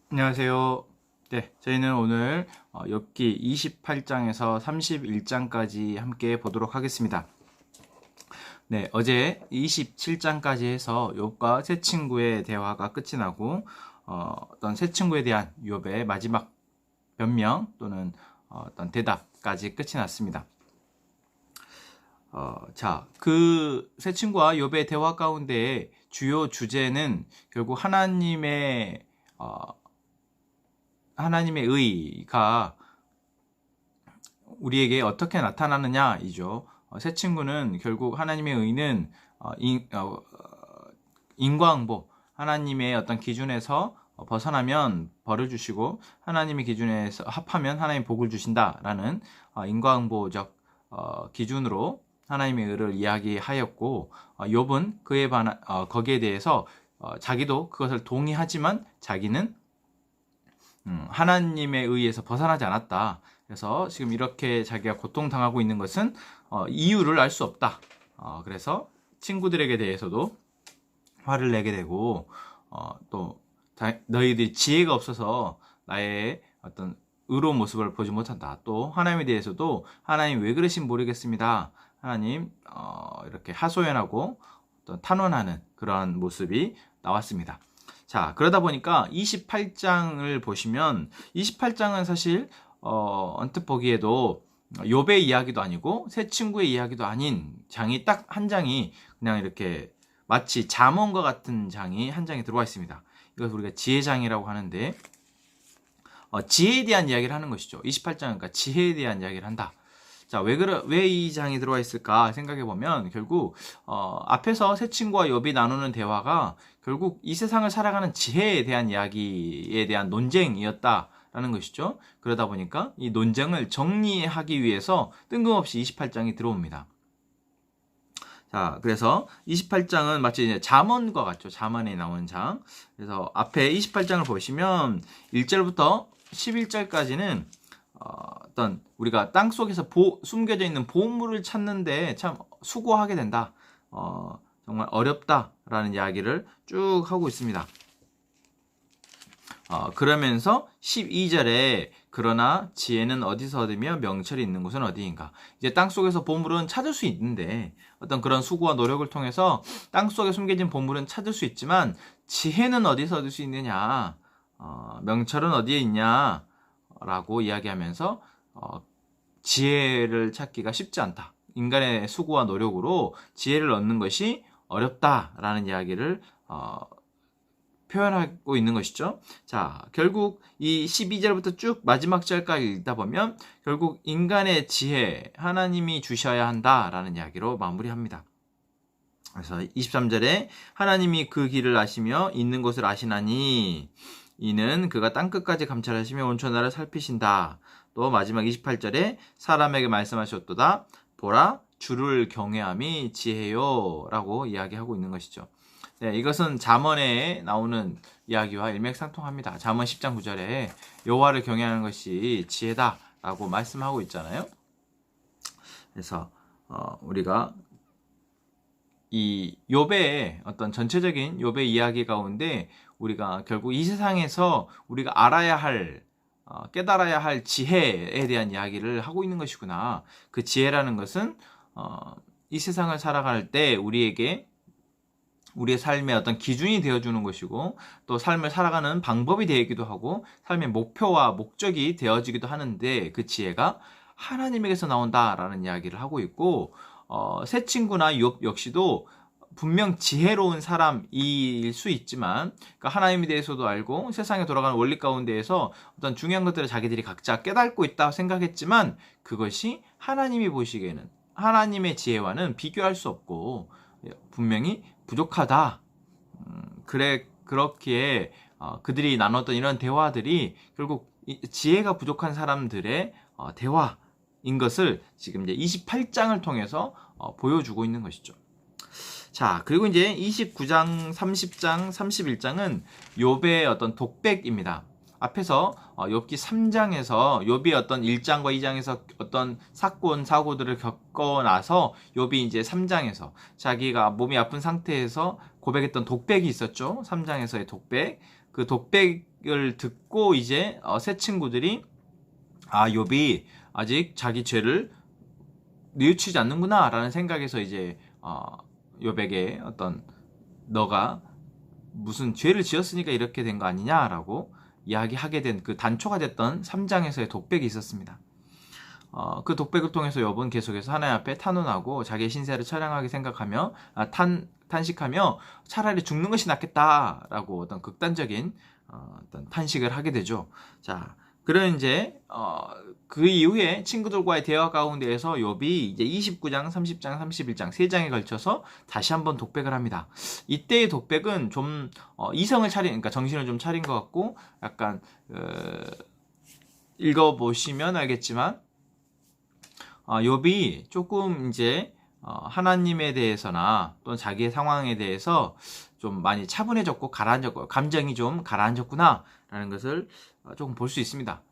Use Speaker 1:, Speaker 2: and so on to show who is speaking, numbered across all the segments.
Speaker 1: 안녕하세요. 네, 저희는 오늘 욥기 28장에서 31장까지 함께 보도록 하겠습니다. 네, 어제 27장까지 해서 욥과 세 친구의 대화가 끝이 나고 어떤 세 친구에 대한 욥의 마지막 변명 또는 어떤 대답까지 끝이 났습니다. 자, 그 세 친구와 욥의 대화 가운데 주요 주제는 결국 하나님의 의가 우리에게 어떻게 나타나느냐이죠. 새 친구는 결국 하나님의 의는 인과응보, 하나님의 어떤 기준에서 벗어나면 벌을 주시고 하나님의 기준에서 합하면 하나님 복을 주신다라는 인과응보적 기준으로 하나님의 의를 이야기하였고, 욥은 거기에 대해서 자기도 그것을 동의하지만 자기는 하나님에 의해서 벗어나지 않았다. 그래서 지금 이렇게 자기가 고통당하고 있는 것은 이유를 알 수 없다. 그래서 친구들에게 대해서도 화를 내게 되고 또 너희들이 지혜가 없어서 나의 어떤 의로운 모습을 보지 못한다. 또 하나님에 대해서도 하나님 왜 그러신 모르겠습니다. 하나님 이렇게 하소연하고 어떤 탄원하는 그런 모습이 나왔습니다. 자, 그러다 보니까 28장을 보시면 28장은 사실 언뜻 보기에도 욥의 이야기도 아니고 세 친구의 이야기도 아닌 장이 딱 한 장이 그냥 이렇게 마치 잠언과 같은 장이 한 장에 들어와 있습니다. 이것을 우리가 지혜장이라고 하는데 지혜에 대한 이야기를 하는 것이죠. 28장은 그러니까 지혜에 대한 이야기를 한다. 자, 왜 이 장이 들어와 있을까 생각해 보면 결국 앞에서 새 친구와 욥이 나누는 대화가 결국 이 세상을 살아가는 지혜에 대한 이야기에 대한 논쟁이었다라는 것이죠. 그러다 보니까 이 논쟁을 정리하기 위해서 뜬금없이 28장이 들어옵니다. 자, 그래서 28장은 마치 이제 잠언과 같죠. 잠언에 나오는 장. 그래서 앞에 28장을 보시면 1절부터 11절까지는 어떤 우리가 땅 속에서 숨겨져 있는 보물을 찾는데 참 수고하게 된다. 정말 어렵다라는 이야기를 쭉 하고 있습니다. 그러면서 12절에 그러나 지혜는 어디서 얻으며 명철이 있는 곳은 어디인가. 이제 땅 속에서 보물은 찾을 수 있는데 어떤 그런 수고와 노력을 통해서 땅 속에 숨겨진 보물은 찾을 수 있지만 지혜는 어디서 얻을 수 있느냐, 명철은 어디에 있냐 라고 이야기하면서 지혜를 찾기가 쉽지 않다. 인간의 수고와 노력으로 지혜를 얻는 것이 어렵다라는 이야기를 표현하고 있는 것이죠. 자, 결국 이 12절부터 쭉 마지막 절까지 읽다 보면 결국 인간의 지혜, 하나님이 주셔야 한다라는 이야기로 마무리합니다. 그래서 23절에 하나님이 그 길을 아시며 있는 곳을 아시나니 이는 그가 땅끝까지 감찰하시며 온천하를 살피신다. 또 마지막 28절에 사람에게 말씀하셨도다. 보라, 주를 경외함이 지혜요 라고 이야기하고 있는 것이죠. 네, 이것은 잠언에 나오는 이야기와 일맥상통합니다. 잠언 10장 9절에 여호와를 경외하는 것이 지혜다 라고 말씀하고 있잖아요. 그래서 우리가 이 욥의 어떤 전체적인 욥의 이야기 가운데 우리가 결국 이 세상에서 우리가 알아야 할 깨달아야 할 지혜에 대한 이야기를 하고 있는 것이구나. 그 지혜라는 것은 이 세상을 살아갈 때 우리에게 우리의 삶의 어떤 기준이 되어주는 것이고 또 삶을 살아가는 방법이 되기도 하고 삶의 목표와 목적이 되어지기도 하는데 그 지혜가 하나님에게서 나온다라는 이야기를 하고 있고 새 친구나 욥 역시도 분명 지혜로운 사람일 수 있지만 그러니까 하나님에 대해서도 알고 세상에 돌아가는 원리 가운데에서 어떤 중요한 것들을 자기들이 각자 깨닫고 있다 생각했지만 그것이 하나님이 보시기에는 하나님의 지혜와는 비교할 수 없고 분명히 부족하다. 그렇기에 그들이 나눴던 이런 대화들이 결국 지혜가 부족한 사람들의 대화인 것을 지금 이제 28장을 통해서 보여주고 있는 것이죠. 자, 그리고 이제 29장, 30장, 31장은 욥의 어떤 독백입니다. 앞에서 욥기 3장에서 욥이 어떤 1장과 2장에서 어떤 사고들을 겪고 나서 욥이 이제 3장에서 자기가 몸이 아픈 상태에서 고백했던 독백이 있었죠. 3장에서의 독백. 그 독백에 고백을 듣고 이제 새 친구들이 욥이 아직 자기 죄를 뉘우치지 않는구나 라는 생각에서 이제 욥에게 어떤 너가 무슨 죄를 지었으니까 이렇게 된 거 아니냐라고 이야기하게 된 그 단초가 됐던 3장에서의 독백이 있었습니다. 그 독백을 통해서 욥은 계속해서 하나님 앞에 탄원하고 자기의 신세를 처량하게 생각하며 탄식하며 차라리 죽는 것이 낫겠다라고 어떤 극단적인 어떤 탄식을 하게 되죠. 자, 그런 이제 그 이후에 친구들과의 대화 가운데에서 욥이 이제 29장, 30장, 31장 세 장에 걸쳐서 다시 한번 독백을 합니다. 이때의 독백은 좀 이성을 차린, 그러니까 정신을 좀 차린 것 같고 약간 읽어보시면 알겠지만 욥이 조금 이제 하나님에 대해서나 또는 자기의 상황에 대해서 좀 많이 차분해졌고 가라앉았고 감정이 좀 가라앉았구나 라는 것을 조금 볼 수 있습니다.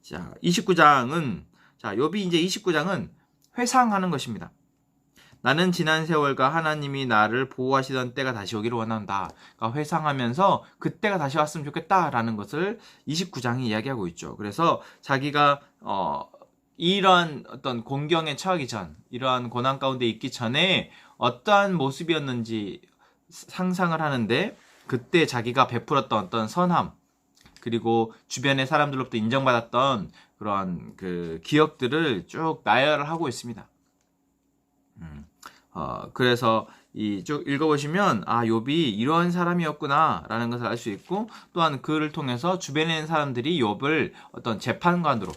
Speaker 1: 자, 29장은 욥이 이제 29장은 회상하는 것입니다. 나는 지난 세월과 하나님이 나를 보호하시던 때가 다시 오기를 원한다. 그러니까 회상하면서 그때가 다시 왔으면 좋겠다라는 것을 29장이 이야기하고 있죠. 그래서 자기가 이러한 어떤 공경에 처하기 전, 이러한 고난 가운데 있기 전에 어떠한 모습이었는지 상상을 하는데 그때 자기가 베풀었던 어떤 선함, 그리고 주변의 사람들로부터 인정받았던 그러한 그 기억들을 쭉 나열을 하고 있습니다. 그래서 이 쭉 읽어보시면 욥이 이러한 사람이었구나 라는 것을 알 수 있고, 또한 그를 통해서 주변에 있는 사람들이 욥을 어떤 재판관으로,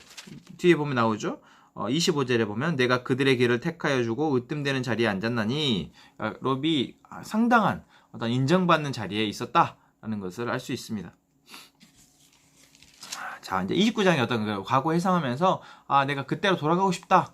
Speaker 1: 뒤에 보면 나오죠. 25절에 보면 내가 그들의 길을 택하여 주고 으뜸되는 자리에 앉았나니, 욥이 상당한 어떤 인정받는 자리에 있었다라는 것을 알 수 있습니다. 자, 이제 29장의 어떤 과거 회상하면서 내가 그때로 돌아가고 싶다.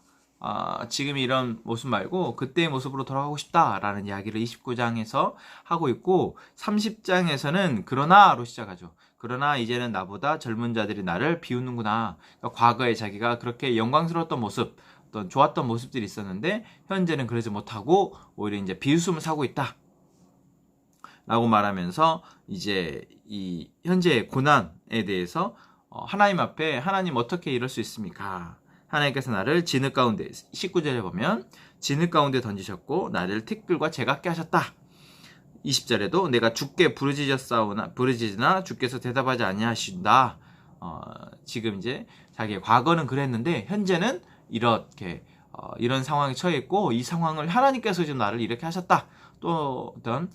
Speaker 1: 지금 이런 모습 말고 그때의 모습으로 돌아가고 싶다라는 이야기를 29장에서 하고 있고, 30장에서는 그러나로 시작하죠. 그러나 이제는 나보다 젊은 자들이 나를 비웃는구나. 그러니까 과거에 자기가 그렇게 영광스러웠던 모습, 어떤 좋았던 모습들이 있었는데 현재는 그러지 못하고 오히려 이제 비웃음을 사고 있다 라고 말하면서 이제 이 현재의 고난에 대해서 하나님 앞에 하나님 어떻게 이럴 수 있습니까? 하나님께서 나를 진흙 가운데, 19절에 보면 진흙 가운데 던지셨고 나를 티끌과 재갑게 하셨다. 20절에도 내가 주께 부르짖으나 주께서 대답하지 아니하신다. 지금 이제 자기의 과거는 그랬는데 현재는 이렇게 이런 상황에 처해 있고 이 상황을 하나님께서 지금 나를 이렇게 하셨다. 또 어떤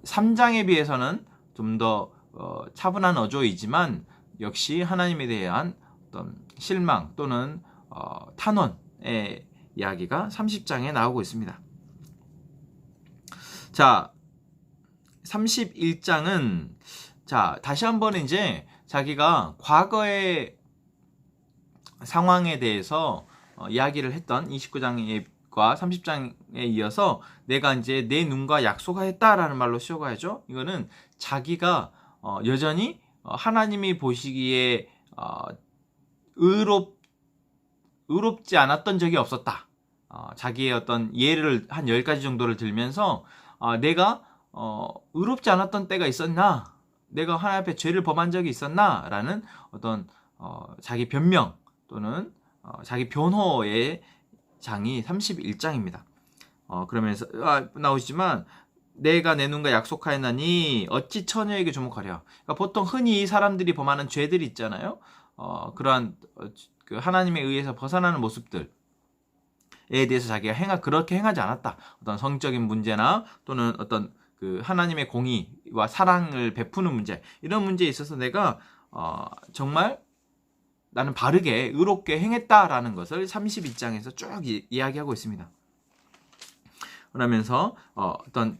Speaker 1: 3장에 비해서는 좀 더 차분한 어조이지만 역시 하나님에 대한 어떤 실망 또는 탄원의 이야기가 30장에 나오고 있습니다. 자, 31장은 다시 한번 이제 자기가 과거의 상황에 대해서 이야기를 했던 29장과 30장에 이어서 내가 이제 내 눈과 약속하였다라는 말로 쉬어가야죠. 이거는 자기가 여전히 하나님이 보시기에 의롭지 않았던 적이 없었다. 자기의 어떤 예를 한 10가지 정도를 들면서 내가 의롭지 않았던 때가 있었나? 내가 하나님 앞에 죄를 범한 적이 있었나? 라는 어떤 자기 변명 또는 자기 변호의 장이 31장입니다. 그러면서 나오시지만 내가 내 눈과 약속하였나니 어찌 처녀에게 주목하랴. 그러니까 보통 흔히 사람들이 범하는 죄들이 있잖아요. 그러한 그 하나님에 의해서 벗어나는 모습들에 대해서 자기가 그렇게 행하지 않았다. 어떤 성적인 문제나 또는 어떤 그 하나님의 공의와 사랑을 베푸는 문제, 이런 문제에 있어서 내가 정말 나는 바르게 의롭게 행했다라는 것을 32장에서 쭉 이야기하고 있습니다. 그러면서 어떤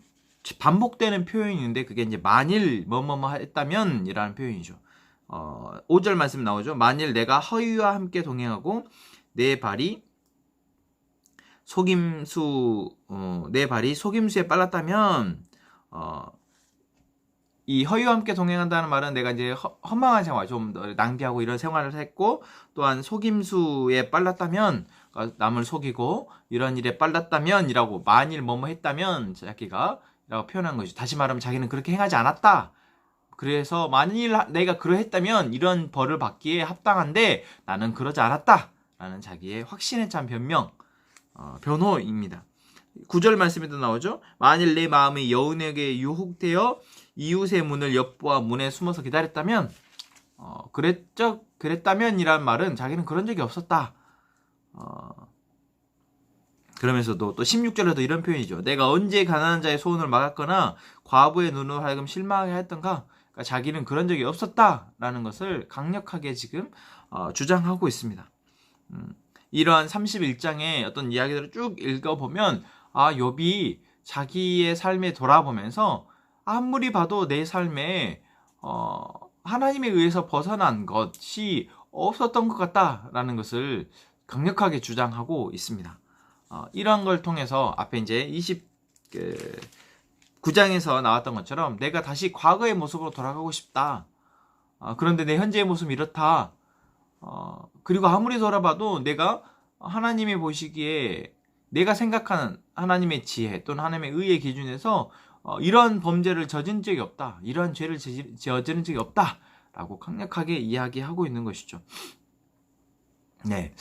Speaker 1: 반복되는 표현인데 그게 이제 만일 뭐뭐뭐 했다면 이라는 표현이죠. 5절 말씀 나오죠. 만일 내가 허위와 함께 동행하고 내 발이 속임수에 빨랐다면, 이 허위와 함께 동행한다는 말은 내가 이제 허망한 생활, 좀 낭비하고 이런 생활을 했고, 또한 속임수에 빨랐다면, 남을 속이고 이런 일에 빨랐다면 이라고, 만일 뭐뭐 했다면 자기가 라고 표현한 거죠. 다시 말하면 자기는 그렇게 행하지 않았다. 그래서 만일 내가 그러했다면 이런 벌을 받기에 합당한데 나는 그러지 않았다 라는 자기의 확신에 찬 변명, 변호입니다. 9절 말씀에도 나오죠. 만일 내 마음이 여인에게 유혹되어 이웃의 문을 엿보아 문에 숨어서 기다렸다면, 그랬다면이란 말은 자기는 그런 적이 없었다. 그러면서도 또 16절에도 이런 표현이죠. 내가 언제 가난한 자의 소원을 막았거나 과부의 눈을 하여금 실망하게 했던가. 그러니까 자기는 그런 적이 없었다라는 것을 강력하게 지금 주장하고 있습니다. 이러한 31장의 어떤 이야기들을 쭉 읽어보면 욥이 자기의 삶에 돌아보면서 아무리 봐도 내 삶에 하나님에 의해서 벗어난 것이 없었던 것 같다라는 것을 강력하게 주장하고 있습니다. 이러한 걸 통해서 앞에 이제 29장에서 나왔던 것처럼 내가 다시 과거의 모습으로 돌아가고 싶다. 그런데 내 현재의 모습이 이렇다. 그리고 아무리 돌아봐도 내가 하나님이 보시기에 내가 생각하는 하나님의 지혜 또는 하나님의 의의 기준에서 이러한 범죄를 저지른 적이 없다. 이러한 죄를 저지른 적이 없다. 라고 강력하게 이야기하고 있는 것이죠. 네.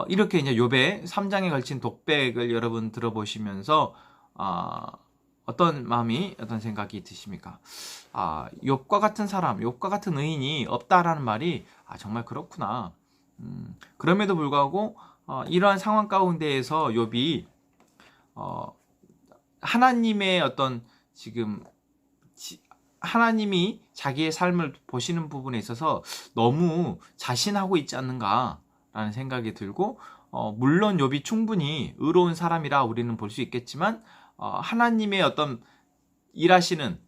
Speaker 1: 이렇게 이제 욥의 3장에 걸친 독백을 여러분 들어보시면서 어떤 마음이, 어떤 생각이 드십니까? 욥과 같은 사람, 욥과 같은 의인이 없다라는 말이 정말 그렇구나. 그럼에도 불구하고 이러한 상황 가운데에서 욥이 하나님의 어떤 지금 하나님이 자기의 삶을 보시는 부분에 있어서 너무 자신하고 있지 않는가라는 생각이 들고, 물론 욥이 충분히 의로운 사람이라 우리는 볼 수 있겠지만 하나님의 어떤 일하시는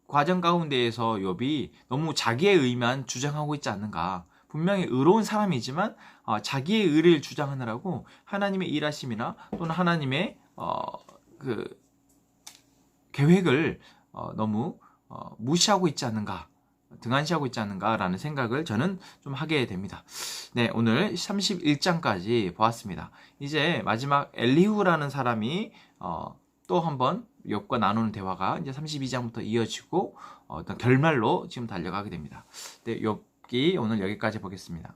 Speaker 1: 과정 가운데에서 욥이 너무 자기의 의만 주장하고 있지 않는가. 분명히 의로운 사람이지만 자기의 의를 주장하느라고 하나님의 일하심이나 또는 하나님의 그 계획을 너무 무시하고 있지 않는가, 등한시하고 있지 않는가라는 생각을 저는 좀 하게 됩니다. 네, 오늘 31장까지 보았습니다. 이제 마지막 엘리후라는 사람이 또 한번 욥과 나누는 대화가 이제 32장부터 이어지고 어떤 결말로 지금 달려가게 됩니다. 네, 욥기 오늘 여기까지 보겠습니다.